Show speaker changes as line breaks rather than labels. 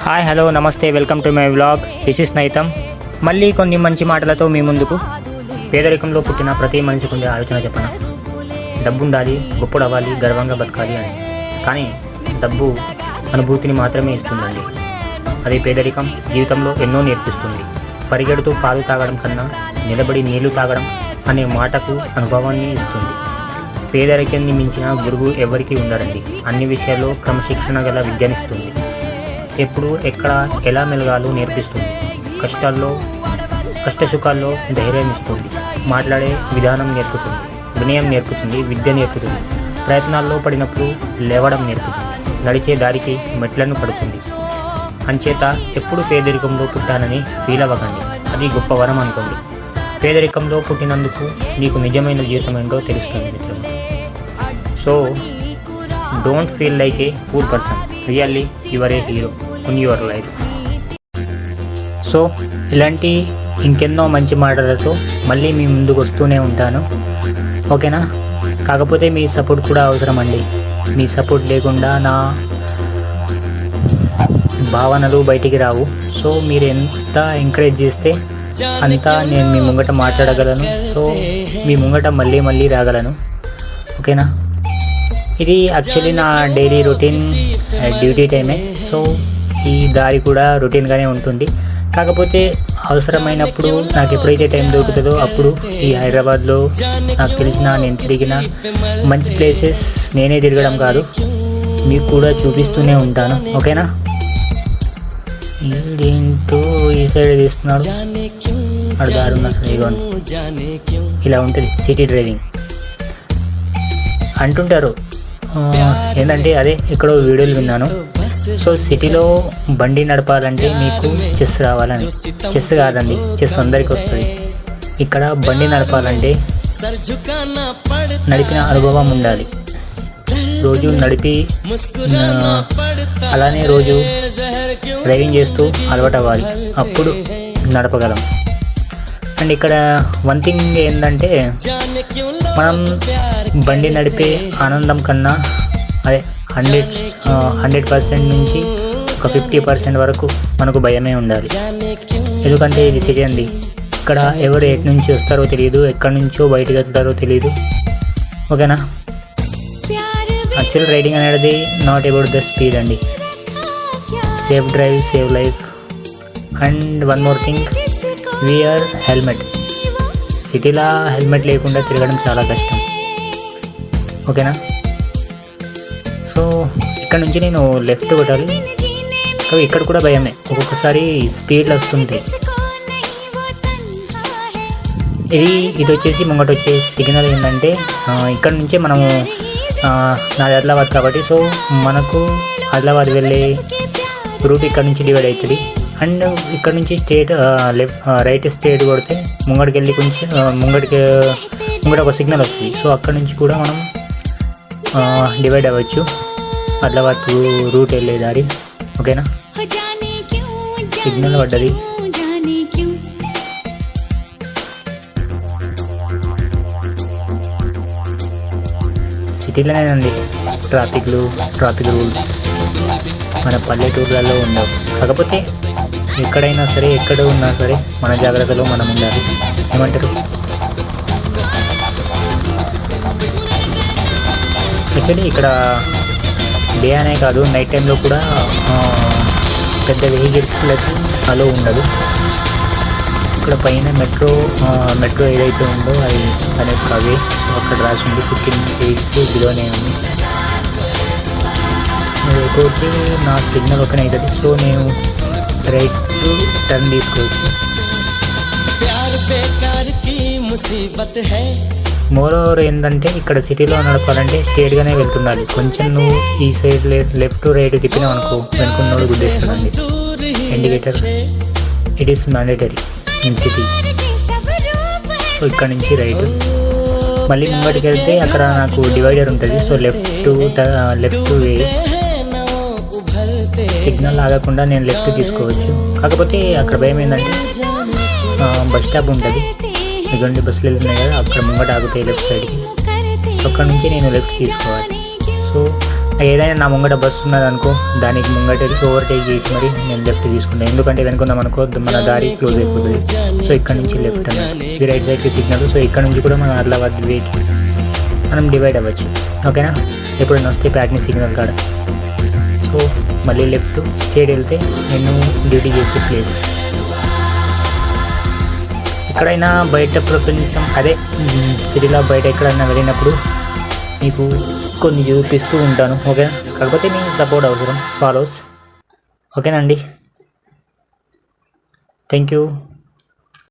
Hi hello నమస్తే welcome to my vlog. This is నైతం. మళ్ళీ కొన్ని మంచి మాటలతో మీ ముందుకు. పేదరికంలో పుట్టిన ప్రతి మనిషికి ఉండే ఆలోచన చెప్పన, డబ్బు ఉండాలి, గొప్పడు అవ్వాలి, గర్వంగా బతకాలి అని. కానీ డబ్బు అనుభూతిని మాత్రమే ఇస్తుందండి. అదే పేదరికం జీవితంలో ఎన్నో నేర్పిస్తుంది. పరిగెడుతూ పాలు తాగడం కన్నా నిలబడి నీళ్లు తాగడం అనే మాటకు అనుభవాన్ని ఇస్తుంది. పేదరికాన్ని మించిన గురువు ఎవరికీ ఉండరండి. అన్ని విషయాల్లో క్రమశిక్షణ గల విద్యనిస్తుంది. ఎప్పుడు ఎక్కడ ఎలా మెలగాలో నేర్పిస్తుంది. కష్టసుఖాల్లో ధైర్యం ఇస్తుంది. మాట్లాడే విధానం నేర్పుతుంది. వినయం నేర్పుతుంది. విద్య నేర్పుతుంది. ప్రయత్నాల్లో పడినప్పుడు లేవడం నేర్పుతుంది. నడిచే దారికి మెట్లను కడుతుంది. అంచేత ఎప్పుడు పేదరికంలో పుట్టానని ఫీల్ అవ్వకండి. అది గొప్ప వరం అనుకోండి. పేదరికంలో పుట్టినందుకు నీకు నిజమైన జీవితం ఏంటో తెలుస్తుంది మిత్రమా. So don't feel like a poor person. Really your A hero in your life. So ఇలాంటి ఇంకెన్నో మంచి మాటలతో మళ్ళీ మీ ముందుకు వస్తూనే ఉంటాను. ఓకేనా? కాకపోతే మీ సపోర్ట్ కూడా అవసరం అండి. మీ సపోర్ట్ లేకుండా నా భావనలు బయటికి రావు. సో మీరు ఎంత ఎంకరేజ్ చేస్తే అంతా నేను మీ ముంగట మాట్లాడగలను. సో మీ ముంగట మళ్ళీ రాగలను. ఓకేనా? ఇది యాక్చువల్లీ నా డైలీ రొటీన్ డ్యూటీ టైమే. సో ఈ దారి కూడా రొటీన్గానే ఉంటుంది. కాకపోతే అవసరమైనప్పుడు నాకు ఎప్పుడైతే టైం దొరుకుతుందో అప్పుడు ఈ హైదరాబాద్లో నాకు తెలిసిన నేను తిరిగిన మంచి ప్లేసెస్ నేనే తిరగడం కాదు, మీకు కూడా చూపిస్తూనే ఉంటాను. ఓకేనా? ఏంటో ఈ సైడ్ తీస్తున్నాడు అడు దారుణ ఇవ్వండి. ఇలా ఉంటుంది సిటీ డ్రైవింగ్ అంటుంటారు. ఏంటంటే అదే ఎక్కడో వీడియోలు విన్నాను. సో సిటీలో బండి నడపాలంటే మీకు చెస్ రావాలని. చెస్ కాదండి, చెస్ అందరికీ వస్తుంది. ఇక్కడ బండి నడపాలంటే నడిపిన అనుభవం ఉండాలి. రోజు నడిపి అలానే రోజు డ్రైవింగ్ చేస్తూ అలవాటు అవ్వాలి. అప్పుడు నడపగలం. అండ్ ఇక్కడ వన్ థింగ్ ఏంటంటే మనం బండి నడిపే ఆనందం కన్నా అదే 100% నుంచి ఒక 50% వరకు మనకు భయమే ఉండాలి. ఎందుకంటే ఇది సిటీ అండి. ఇక్కడ ఎవరు ఎటు నుంచి వస్తారో తెలియదు, ఎక్కడి నుంచో బయటకు వెళ్తారో తెలియదు. ఓకేనా? యాక్చువల్ రైడింగ్ అనేది నాట్ అబౌట్ ద స్పీడ్ అండి. Safe drive, save life. And one more thing, wear helmet. సిటీలో హెల్మెట్ లేకుండా తిరగడం చాలా కష్టం. ఓకేనా? సో ఇక్కడ నుంచి నేను లెఫ్ట్ కొట్టాలి. ఇక్కడ కూడా భయమే, ఒక్కొక్కసారి స్పీడ్లో వస్తుంది. ఇది వచ్చేసి ముంగట వచ్చే సిగ్నల్ ఏంటంటే ఇక్కడ నుంచే మనము నాది ఆదిలాబాద్ కాబట్టి సో మనకు ఆదిలాబాద్ వెళ్ళే రూట్ ఇక్కడ నుంచి డివైడ్ అవుతుంది. అండ్ ఇక్కడ నుంచి స్టేట్ రైట్ స్టేట్ కొడితే ముంగడికి వెళ్ళి కొంచెం ముంగట ఒక సిగ్నల్ వస్తుంది. సో అక్కడ నుంచి కూడా మనం డివైడ్ అవ్వచ్చు ఆదిలాబాద్ రూట్ వెళ్ళే దారి. ఓకేనా? సిగ్నల్ పడ్డది. సిటీలోనేనండి ట్రాఫిక్ రూల్స్ మన పల్లెటూర్లలో ఉండవు. కాకపోతే ఎక్కడైనా సరే, ఎక్కడ ఉన్నా సరే మన జాగ్రత్తలో మనం ఉండాలి. ఏమంటారు? యాక్చువల్లీ ఇక్కడ డే అనే కాదు, నైట్ టైంలో కూడా పెద్ద వెహికల్స్లకి అలో ఉండదు. ఇక్కడ పైన మెట్రో ఏదైతే ఉందో అది కనెక్ట్ కావే అక్కడ రాసింది 15 బిలోనే ఉంది. లేకపోతే నా సిగ్నల్ ఓపెన్ అవుతుంది. సో నేను రైట్ టర్న్ తీసుకోవచ్చు. మోర్ ఓవర్ ఏంటంటే ఇక్కడ సిటీలో నడపాలంటే స్ట్రేట్గానే వెళ్తుండాలి. కొంచెం నువ్వు ఈ సైడ్ లెఫ్ట్ రైట్ తిప్పినావు అనుకో, వెనుకున్నోడు గుద్దేస్తానండి. Indicator it is mandatory in city. So ఇక్కడ నుంచి రైట్ మళ్ళీ ముంగటికి వెళ్తే అక్కడ నాకు డివైడర్ ఉంటుంది. సో లెఫ్ట్ వే సిగ్నల్ ఆగకుండా నేను లెఫ్ట్ తీసుకోవచ్చు. కాకపోతే అక్కడ భయం ఏంటంటే బస్ స్టాప్ ఉంటుంది. ఇటువంటి బస్సులు వెళ్తున్నాయి కదా, అక్కడ ముంగట ఆగుతాయి లెఫ్ట్ సైడ్కి. అక్కడ నుంచి నేను లెఫ్ట్ తీసుకోవాలి. సో ఏదైనా నా ముంగట బస్సు ఉన్నది అనుకో, దానికి ముంగట ఓవర్టేక్ చేసి మరి నేను లెఫ్ట్ తీసుకుంటాను. ఎందుకంటే వెనుకుందాం అనుకో మన దారి క్లోజ్ అయిపోతుంది. సో ఇక్కడ నుంచి లెఫ్ట్ అన్నట్టు, ఇది రైట్ సైడ్కి సిగ్నల్. సో ఇక్కడ నుంచి కూడా మనం ఆదిలాబాద్ వేకి మనం డివైడ్ అవ్వచ్చు. ఓకేనా, ఎప్పుడైనా వస్తే ప్యాట్నీ సిగ్నల్ కాడ. సో మళ్ళీ లెఫ్ట్ స్ట్రేట్ వెళ్తే నేను డ్యూటీ చేసే ప్లేస్. ఎక్కడైనా బయట ప్రపంచం అదే సిటీలో బయట ఎక్కడైనా వెళ్ళినప్పుడు మీకు కొన్ని చూపిస్తూ ఉంటాను. ఓకేనా, కాకపోతే మీ సపోర్ట్ అవసరం, ఫాలోస్. ఓకేనా అండి, థ్యాంక్ యూ.